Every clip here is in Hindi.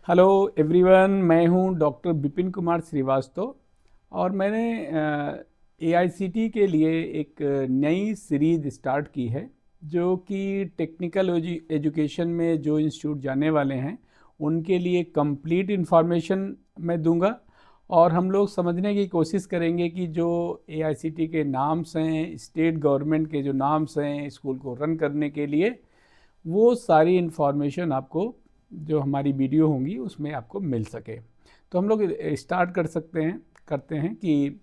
हेलो एवरीवन, मैं हूं डॉक्टर विपिन कुमार श्रीवास्तव और मैंने एआईसीटी के लिए एक नई सीरीज़ स्टार्ट की है जो कि टेक्निकल एजुकेशन में जो इंस्टीट्यूट जाने वाले हैं उनके लिए कंप्लीट इन्फॉर्मेशन मैं दूंगा। और हम लोग समझने की कोशिश करेंगे कि जो एआईसीटी के नाम्स हैं, स्टेट गवर्नमेंट के जो नाम्स हैं स्कूल को रन करने के लिए, वो सारी इन्फॉर्मेशन आपको जो हमारी वीडियो होंगी उसमें आपको मिल सके। तो हम लोग स्टार्ट करते हैं कि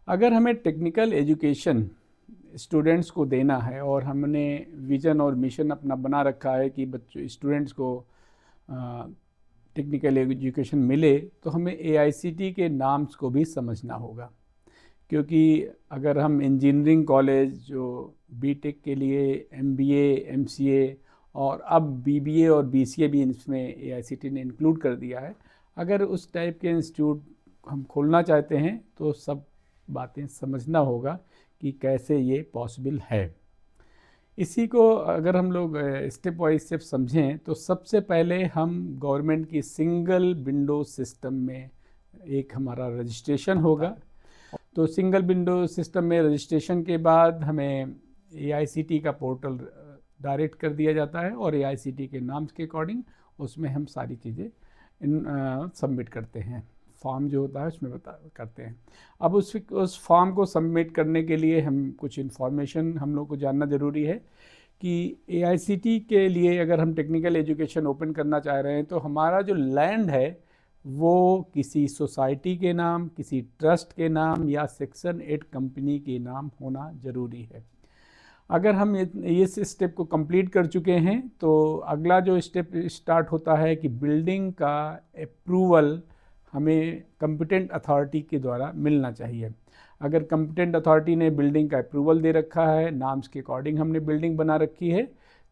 अगर हमें टेक्निकल एजुकेशन स्टूडेंट्स को देना है और हमने विज़न और मिशन अपना बना रखा है कि बच्चों स्टूडेंट्स को टेक्निकल एजुकेशन मिले, तो हमें एआईसीटी के नाम्स को भी समझना होगा। क्योंकि अगर हम इंजीनियरिंग कॉलेज जो बीटेक के लिए एमबीए, एमसीए और अब बीबीए और बीसीए भी इसमें एआईसीटी ने इंक्लूड कर दिया है, अगर उस टाइप के इंस्टीट्यूट हम खोलना चाहते हैं तो सब बातें समझना होगा कि कैसे ये पॉसिबल है। इसी को अगर हम लोग स्टेप बाई स्टेप समझें तो सबसे पहले हम गवर्नमेंट की सिंगल विंडो सिस्टम में एक हमारा रजिस्ट्रेशन होगा। तो सिंगल विंडो सिस्टम में रजिस्ट्रेशन के बाद हमें एआईसीटी का पोर्टल डायरेक्ट कर दिया जाता है और एआईसीटी के नाम के अकॉर्डिंग उसमें हम सारी चीज़ें सबमिट करते हैं। फॉर्म जो होता है उसमें करते हैं। अब उस फॉर्म को सबमिट करने के लिए हम कुछ इन्फॉर्मेशन हम लोग को जानना ज़रूरी है कि एआईसीटी के लिए अगर हम टेक्निकल एजुकेशन ओपन करना चाह रहे हैं तो हमारा जो लैंड है वो किसी सोसाइटी के नाम, किसी ट्रस्ट के नाम या सेक्शन 8 कंपनी के नाम होना ज़रूरी है। अगर हम इस स्टेप को कंप्लीट कर चुके हैं तो अगला जो स्टेप स्टार्ट होता है कि बिल्डिंग का अप्रूवल हमें कॉम्पिटेंट अथॉरिटी के द्वारा मिलना चाहिए। अगर कॉम्पिटेंट अथॉरिटी ने बिल्डिंग का अप्रूवल दे रखा है, नाम्स के अकॉर्डिंग हमने बिल्डिंग बना रखी है,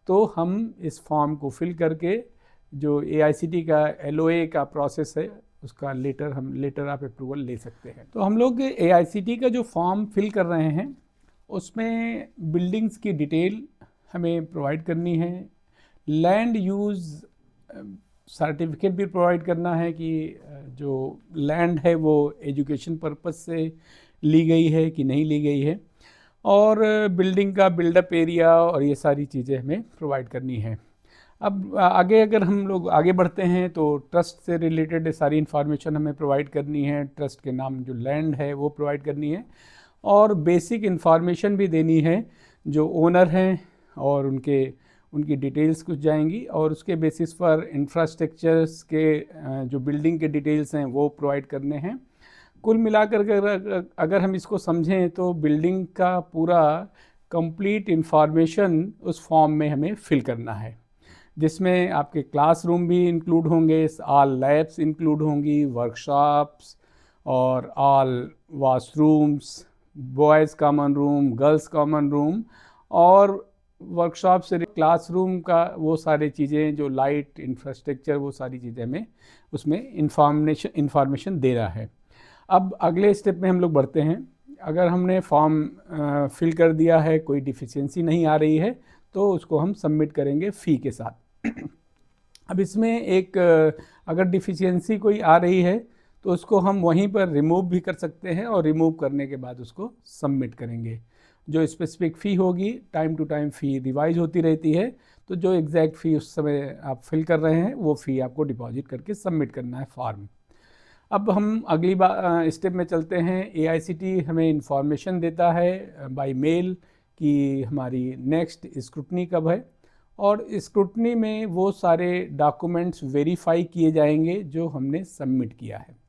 तो हम इस फॉर्म को फिल करके जो एआईसीटी का एलओए का प्रोसेस है उसका लेटर ऑफ अप्रूवल ले सकते हैं। तो हम लोग एआईसीटी का जो फॉर्म फिल कर रहे हैं उसमें बिल्डिंग्स की डिटेल हमें प्रोवाइड करनी है, लैंड यूज़ सर्टिफिकेट भी प्रोवाइड करना है कि जो लैंड है वो एजुकेशन पर्पस से ली गई है कि नहीं ली गई है, और बिल्डिंग का बिल्डअप एरिया और ये सारी चीज़ें हमें प्रोवाइड करनी है। अब आगे अगर हम लोग आगे बढ़ते हैं तो ट्रस्ट से रिलेटेड सारी इन्फॉर्मेशन हमें प्रोवाइड करनी है, ट्रस्ट के नाम जो लैंड है वो प्रोवाइड करनी है, और बेसिक इन्फॉर्मेशन भी देनी है जो ओनर हैं और उनकी डिटेल्स कुछ जाएंगी, और उसके बेसिस पर इंफ्रास्ट्रक्चर्स के जो बिल्डिंग के डिटेल्स हैं वो प्रोवाइड करने हैं। कुल मिलाकर अगर हम इसको समझें तो बिल्डिंग का पूरा कंप्लीट इन्फॉर्मेशन उस फॉर्म में हमें फिल करना है, जिसमें आपके क्लासरूम भी इंक्लूड होंगे, ऑल लैब्स इंक्लूड होंगी, वर्कशॉप्स और all washrooms, boys common room, girls common room, और वर्कशॉप से क्लासरूम का वो सारी चीज़ें जो लाइट इंफ्रास्ट्रक्चर वो सारी चीज़ें हमें उसमें इंफॉर्मेशन दे रहा है। अब अगले स्टेप में हम लोग बढ़ते हैं। अगर हमने फॉर्म फिल कर दिया है, कोई डिफिशियंसी नहीं आ रही है, तो उसको हम सबमिट करेंगे फ़ी के साथ। अब इसमें एक अगर डिफिशियंसी कोई आ रही है तो उसको हम वहीं पर रिमूव भी कर सकते हैं, और रिमूव करने के बाद उसको सबमिट करेंगे। जो स्पेसिफिक फ़ी होगी, time to time fee revise होती रहती है, तो जो एग्जैक्ट फ़ी उस समय आप फिल कर रहे हैं वो फ़ी आपको डिपॉजिट करके सबमिट करना है फॉर्म। अब हम अगली स्टेप में चलते हैं। एआईसीटी हमें इंफॉर्मेशन देता है बाय मेल कि हमारी नेक्स्ट स्क्रूटनी कब है, और स्क्रूटनी में वो सारे डॉक्यूमेंट्स वेरीफाई किए जाएंगे जो हमने सबमिट किया है।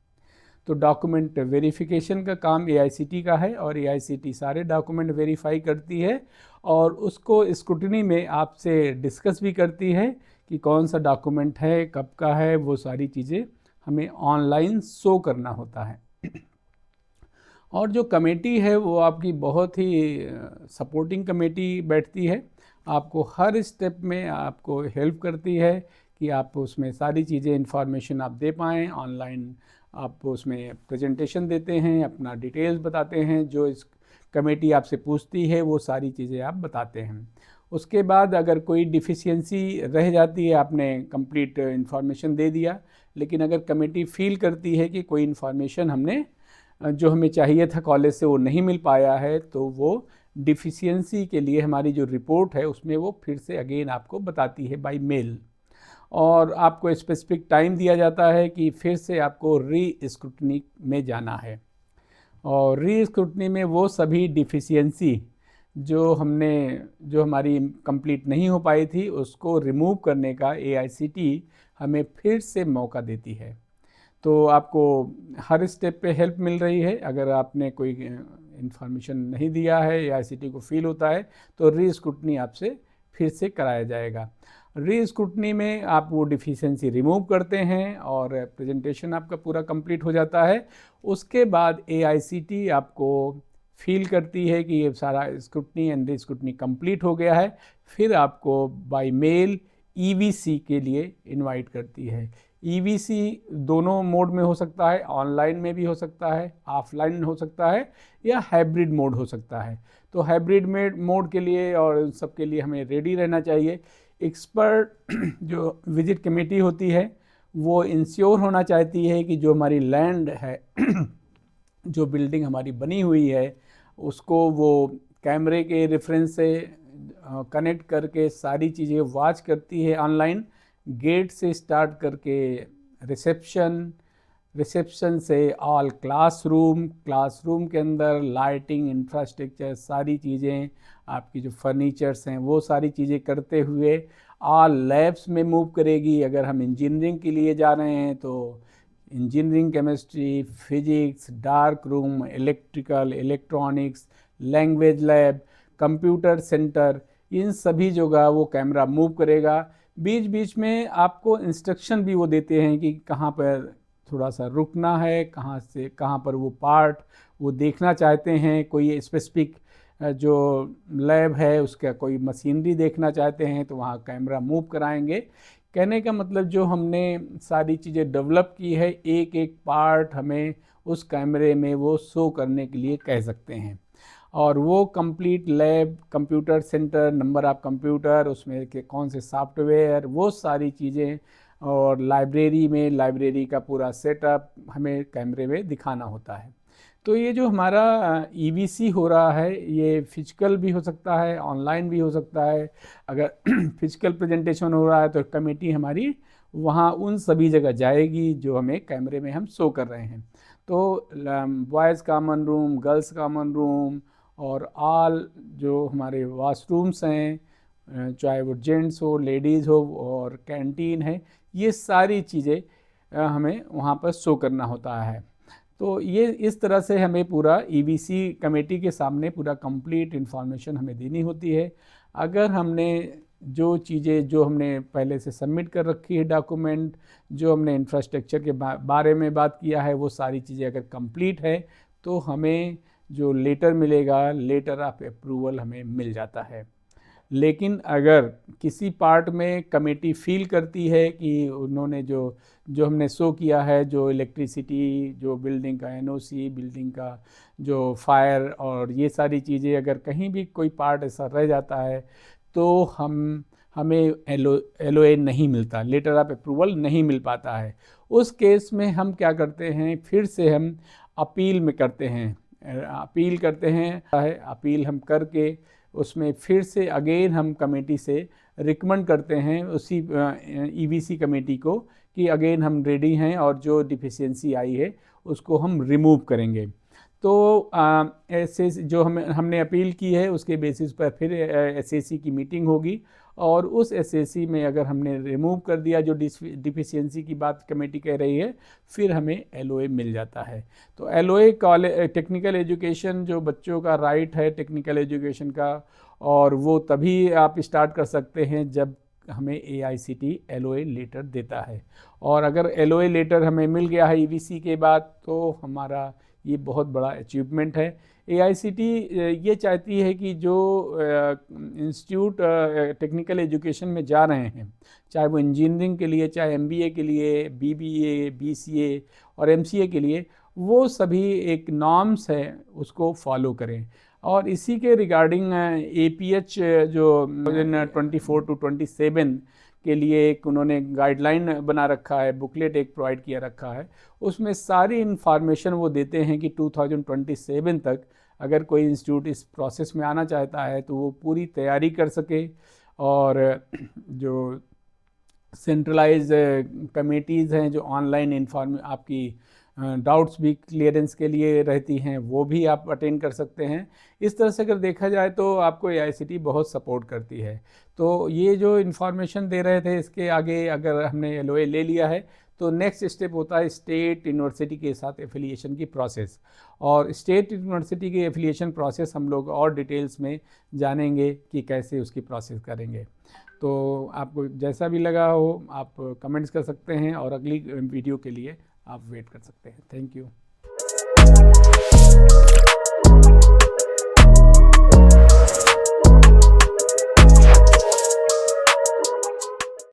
तो डॉक्यूमेंट वेरिफिकेशन का काम एआईसीटी का है, और एआईसीटी सारे डॉक्यूमेंट वेरीफाई करती है और उसको स्क्रूटनी में आपसे डिस्कस भी करती है कि कौन सा डॉक्यूमेंट है, कब का है, वो सारी चीज़ें हमें ऑनलाइन शो करना होता है। और जो कमेटी है वो आपकी बहुत ही सपोर्टिंग कमेटी बैठती है, आपको हर स्टेप में आपको हेल्प करती है कि आप उसमें सारी चीज़ें इन्फॉर्मेशन आप दे पाएँ। ऑनलाइन आप उसमें प्रेजेंटेशन देते हैं, अपना डिटेल्स बताते हैं, जो इस कमेटी आपसे पूछती है वो सारी चीज़ें आप बताते हैं। उसके बाद अगर कोई डिफिशियंसी रह जाती है, आपने कंप्लीट इन्फॉर्मेशन दे दिया, लेकिन अगर कमेटी फील करती है कि कोई इन्फॉर्मेशन हमने जो हमें चाहिए था कॉलेज से वो नहीं मिल पाया है, तो वो डिफिशियंसी के लिए हमारी जो रिपोर्ट है उसमें वो फिर से अगेन आपको बताती है बाय मेल, और आपको स्पेसिफिक टाइम दिया जाता है कि फिर से आपको री स्क्रूटनी में जाना है। और री स्क्रूटनी में वो सभी डिफिशियंसी जो हमारी कंप्लीट नहीं हो पाई थी उसको रिमूव करने का एआईसीटी हमें फिर से मौका देती है। तो आपको हर स्टेप पे हेल्प मिल रही है। अगर आपने कोई इन्फॉर्मेशन नहीं दिया है या आईसीटी को फील होता है तो री स्क्रूटनी आपसे फिर से कराया जाएगा। री स्क्रूटनी में आप वो डिफिशियंसी रिमूव करते हैं और प्रेजेंटेशन आपका पूरा कंप्लीट हो जाता है। उसके बाद एआईसीटी आपको फील करती है कि ये सारा scrutiny and re scrutiny complete हो गया है, फिर आपको बाय मेल ईवीसी के लिए इनवाइट करती है। ईवीसी दोनों मोड में हो सकता है, ऑनलाइन में भी हो सकता है, ऑफलाइन हो सकता है, या हाइब्रिड मोड हो सकता है। तो हाइब्रिड मोड के लिए और सब के लिए हमें रेडी रहना चाहिए। एक्सपर्ट जो विजिट कमेटी होती है वो इंश्योर होना चाहती है कि जो हमारी लैंड है जो बिल्डिंग हमारी बनी हुई है उसको वो कैमरे के रेफरेंस से कनेक्ट करके सारी चीज़ें वॉच करती है ऑनलाइन, गेट से स्टार्ट करके रिसेप्शन से ऑल क्लासरूम के अंदर लाइटिंग, इंफ्रास्ट्रक्चर, सारी चीज़ें, आपकी जो फर्नीचर्स हैं वो सारी चीज़ें करते हुए ऑल लैब्स में मूव करेगी। अगर हम इंजीनियरिंग के लिए जा रहे हैं तो engineering, chemistry, physics, dark room, electrical, electronics, language lab, computer centre, इन सभी जगह वो कैमरा मूव करेगा। बीच बीच में आपको इंस्ट्रक्शन भी वो देते हैं कि कहाँ पर थोड़ा सा रुकना है, कहाँ से कहाँ पर वो पार्ट वो देखना चाहते हैं, कोई स्पेसिफिक जो लैब है उसका कोई मशीनरी देखना चाहते हैं तो वहाँ कैमरा मूव कराएंगे। कहने का मतलब जो हमने सारी चीज़ें डेवलप की है, एक एक पार्ट हमें उस कैमरे में वो शो करने के लिए कह सकते हैं। और वो complete lab, computer centre, number of computer, उसमें के कौन से सॉफ्टवेयर, वो सारी चीज़ें, और लाइब्रेरी का पूरा सेटअप हमें कैमरे में दिखाना होता है। तो ये जो हमारा ईवीसी हो रहा है ये फिजिकल भी हो सकता है, ऑनलाइन भी हो सकता है। अगर फिजिकल प्रेजेंटेशन हो रहा है तो कमेटी हमारी वहाँ उन सभी जगह जाएगी जो हमें कैमरे में हम शो कर रहे हैं। तो boys common room, girls common room, और ऑल जो हमारे वॉशरूम्स हैं, चाहे वो जेंट्स हो, लेडीज़ हो, और कैंटीन है, ये सारी चीज़ें हमें वहाँ पर शो करना होता है। तो ये इस तरह से हमें पूरा ईवीसी कमेटी के सामने पूरा कंप्लीट इन्फॉर्मेशन हमें देनी होती है। अगर हमने जो चीज़ें जो हमने पहले से सबमिट कर रखी है डॉक्यूमेंट, जो हमने इंफ्रास्ट्रक्चर के बारे में बात किया है, वो सारी चीज़ें अगर कंप्लीट है तो हमें जो लेटर मिलेगा, लेटर ऑफ अप्रूवल हमें मिल जाता है। लेकिन अगर किसी पार्ट में कमेटी फील करती है कि उन्होंने जो हमने शो किया है, जो इलेक्ट्रिसिटी, जो बिल्डिंग का एनओसी, बिल्डिंग का जो फायर, और ये सारी चीज़ें अगर कहीं भी कोई पार्ट ऐसा रह जाता है तो हमें एलओए नहीं मिलता, लेटर ऑफ अप्रूवल नहीं मिल पाता है। उस केस में हम क्या करते हैं, फिर से हम अपील करते हैं। अपील हम करके उसमें फिर से अगेन हम कमेटी से रिकमेंड करते हैं उसी ईवीसी कमेटी को कि अगेन हम रेडी हैं और जो डिफिशियंसी आई है उसको हम रिमूव करेंगे। तो ऐसे जो हमने अपील की है उसके बेसिस पर फिर एसएसी की मीटिंग होगी, और उस एसएसी में अगर हमने रिमूव कर दिया जो डिफिशियंसी की बात कमेटी कह रही है, फिर हमें एलओए मिल जाता है। तो एलओए टेक्निकल एजुकेशन जो बच्चों का राइट है टेक्निकल एजुकेशन का, और वो तभी आप स्टार्ट कर सकते हैं जब हमें एआईसीटी एलओए लेटर देता है। और अगर एलओए लेटर हमें मिल गया है ईवीसी के बाद तो हमारा ये बहुत बड़ा अचीवमेंट है। एआईसीटी ये चाहती है कि जो इंस्टीट्यूट टेक्निकल एजुकेशन में जा रहे हैं, चाहे वो इंजीनियरिंग के लिए, चाहे एमबीए के लिए, बीबीए, बीसीए और एमसीए के लिए, वो सभी एक नॉर्म्स है उसको फॉलो करें। और इसी के रिगार्डिंग APH जो 2024 to 27 के लिए एक उन्होंने गाइडलाइन बना रखा है, बुकलेट एक प्रोवाइड किया रखा है, उसमें सारी इन्फॉर्मेशन वो देते हैं कि 2027 तक अगर कोई इंस्टीट्यूट इस प्रोसेस में आना चाहता है तो वो पूरी तैयारी कर सके। और जो सेंट्रलाइज कमेटीज़ हैं जो ऑनलाइन आपकी डाउट्स भी क्लियरेंस के लिए रहती हैं, वो भी आप अटेंड कर सकते हैं। इस तरह से अगर देखा जाए तो आपको AICTE बहुत सपोर्ट करती है। तो ये जो इन्फॉर्मेशन दे रहे थे, इसके आगे अगर हमने LOA ले लिया है तो नेक्स्ट स्टेप होता है स्टेट यूनिवर्सिटी के साथ एफिलिएशन की प्रोसेस। और स्टेट यूनिवर्सिटी की एफिलिएशन प्रोसेस हम लोग और डिटेल्स में जानेंगे कि कैसे उसकी प्रोसेस करेंगे। तो आपको जैसा भी लगा हो आप कमेंट्स कर सकते हैं और अगली वीडियो के लिए आप वेट कर सकते हैं। Thank you.